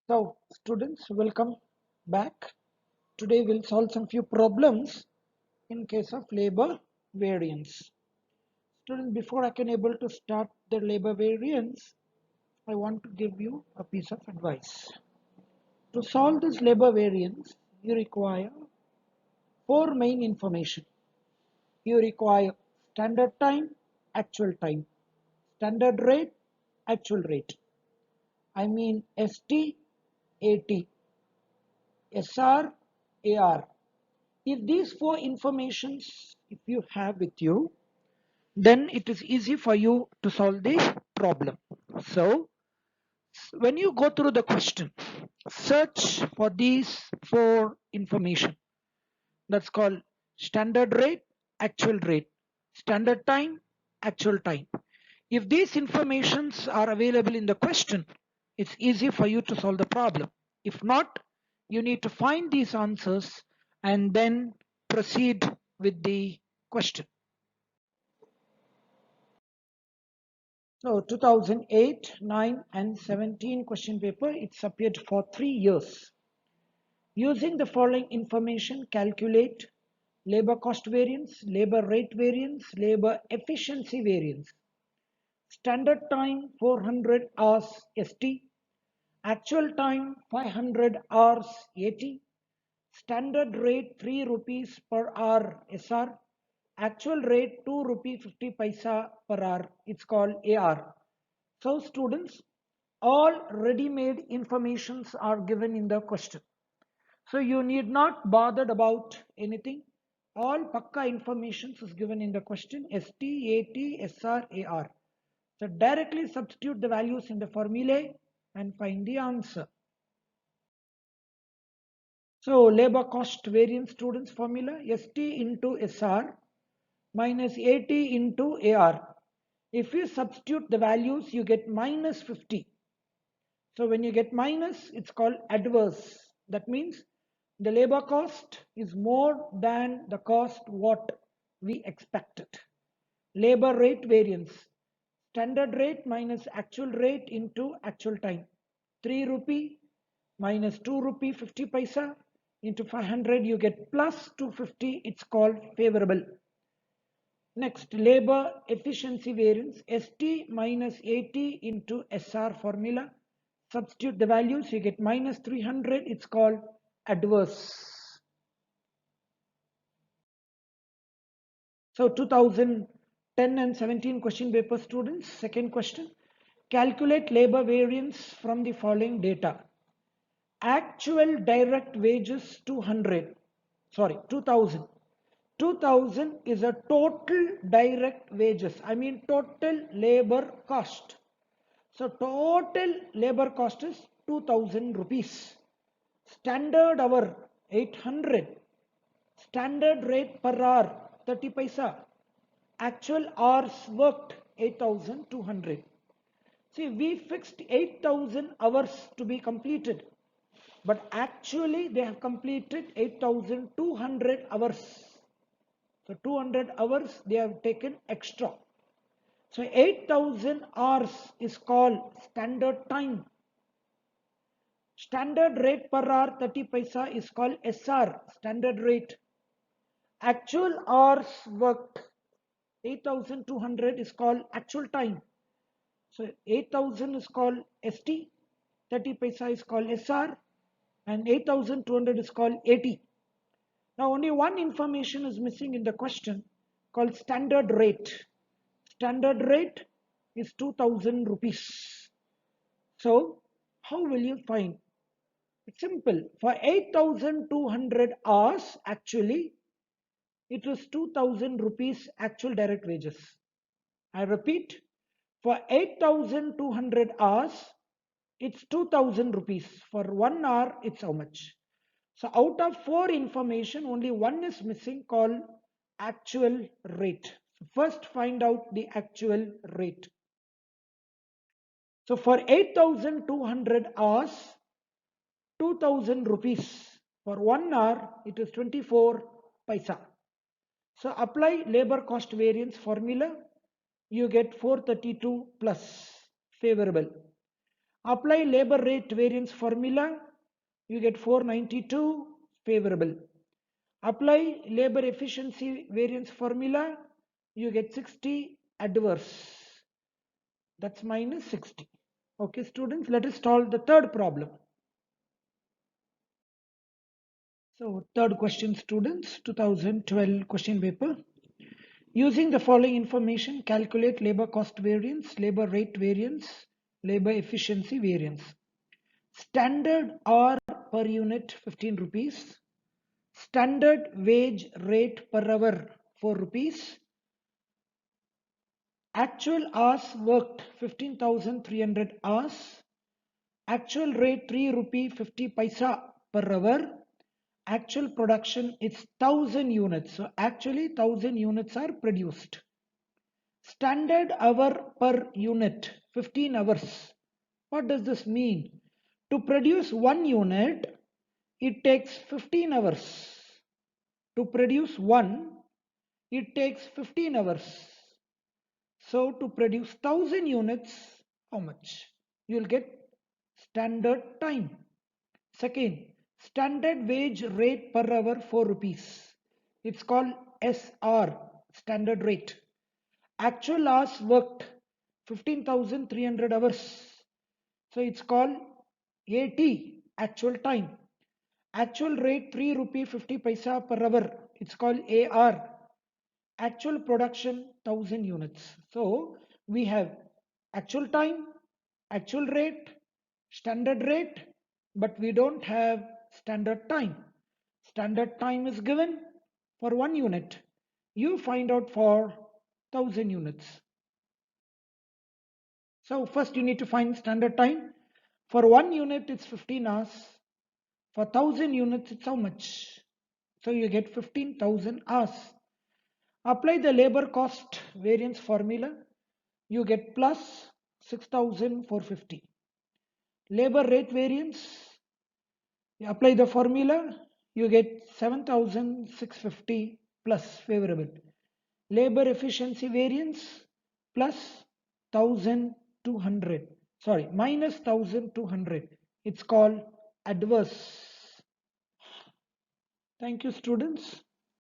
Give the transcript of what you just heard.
So, students, welcome back. Today we'll solve some few problems in case of labor variance. Students, before I can able to start the labor variance, I want to give you a piece of advice. To solve this labor variance, you require four main information. You require standard time, actual time, standard rate, actual rate. I mean ST, AT, SR, AR. If these four informations if you have with you, then it is easy for you to solve the problem. So when you go through the question, search for these four information. That's called standard rate, actual rate, standard time, actual time. If these informations are available in the question, it's easy for you to solve the problem. If not, you need to find these answers and then proceed with the question. So 2008, 9 and 17 question paper, it's appeared for 3 years. Using the following information, calculate labor cost variance, labor rate variance, labor efficiency variance. Standard time 400 hours ST, actual time 500 hours AT, standard rate 3 rupees per hour SR, actual rate 2 rupee 50 paisa per hour. It's called AR. So students, all ready-made informations are given in the question. So you need not bothered about anything. All pakka information is given in the question ST, AT, SR, AR. So directly substitute the values in the formulae and find the answer. So labor cost variance students formula ST into SR minus AT into AR. If you substitute the values, you get minus 50. So when you get minus, it's called adverse. That means the labor cost is more than the cost what we expected. Labor rate variance. Standard rate minus actual rate into actual time. 3 rupee minus 2 rupee 50 paisa into 500, you get plus 250. It's called favorable. Next, labor efficiency variance, ST minus AT into SR formula. Substitute the values, you get minus 300. It's called adverse. So 2010 and 17 question paper students, second question. Calculate labor variance from the following data. Actual direct wages 200, sorry 2000. 2000 is a total direct wages, I mean total labor cost. So total labor cost is 2000 rupees. Standard hour 800. Standard rate per hour 30 paisa. Actual hours worked 8200. See, we fixed 8000 hours to be completed, but actually they have completed 8200 hours. So 200 hours they have taken extra. So 8000 hours is called standard time. Standard rate per hour 30 paisa is called SR, standard rate. Actual hours worked 8200 is called actual time. So 8000 is called ST, 30 paisa is called SR, and 8200 is called AT. Now only one information is missing in the question called standard rate. Standard rate is 2000 rupees. So how will you find? It's simple. For 8200 hours, actually, it was 2000 rupees actual direct wages. I repeat, for 8200 hours, it's 2000 rupees. For 1 hour, it's how much? So out of four information, only one is missing called actual rate. So first find out the actual rate. So for 8200 hours, 2000 rupees. For 1 hour, it is 24 paisa. So apply labor cost variance formula. You get 432 plus favorable. Apply labor rate variance formula, you get 492 favorable. Apply labor efficiency variance formula, you get 60 adverse. That's minus 60. Okay, students, let us solve the third problem. So, third question, students, 2012 question paper. Using the following information, calculate labor cost variance, labor rate variance, labor efficiency variance. Standard hour per unit 15 rupees. Standard wage rate per hour 4 rupees. Actual hours worked 15,300 hours. Actual rate 3 rupee 50 paisa per hour. Actual production is 1000 units. So actually 1000 units are produced. Standard hour per unit 15 hours. What does this mean? To produce one unit, it takes 15 hours. To produce one, it takes 15 hours. So to produce 1000 units, how much? You will get standard time. Second, standard wage rate per hour 4 rupees. It's called SR, standard rate. Actual hours worked 15,300 hours. So it's called AT, actual time. Actual rate 3 rupee 50 paisa per hour. It's called AR. Actual production 1000 units. So we have actual time, actual rate, standard rate, but we don't have standard time. Standard time is given for 1 unit. You find out for 1000 units. So first you need to find standard time. For 1 unit it's 15 hours. For 1000 units it's how much? So you get 15,000 hours. Apply the labor cost variance formula. You get plus 6,450. Labor rate variance. You apply the formula. You get 7,650 plus favorable. Labor efficiency variance plus 1,200. Sorry, minus 1,200. It's called adverse. Thank you, students.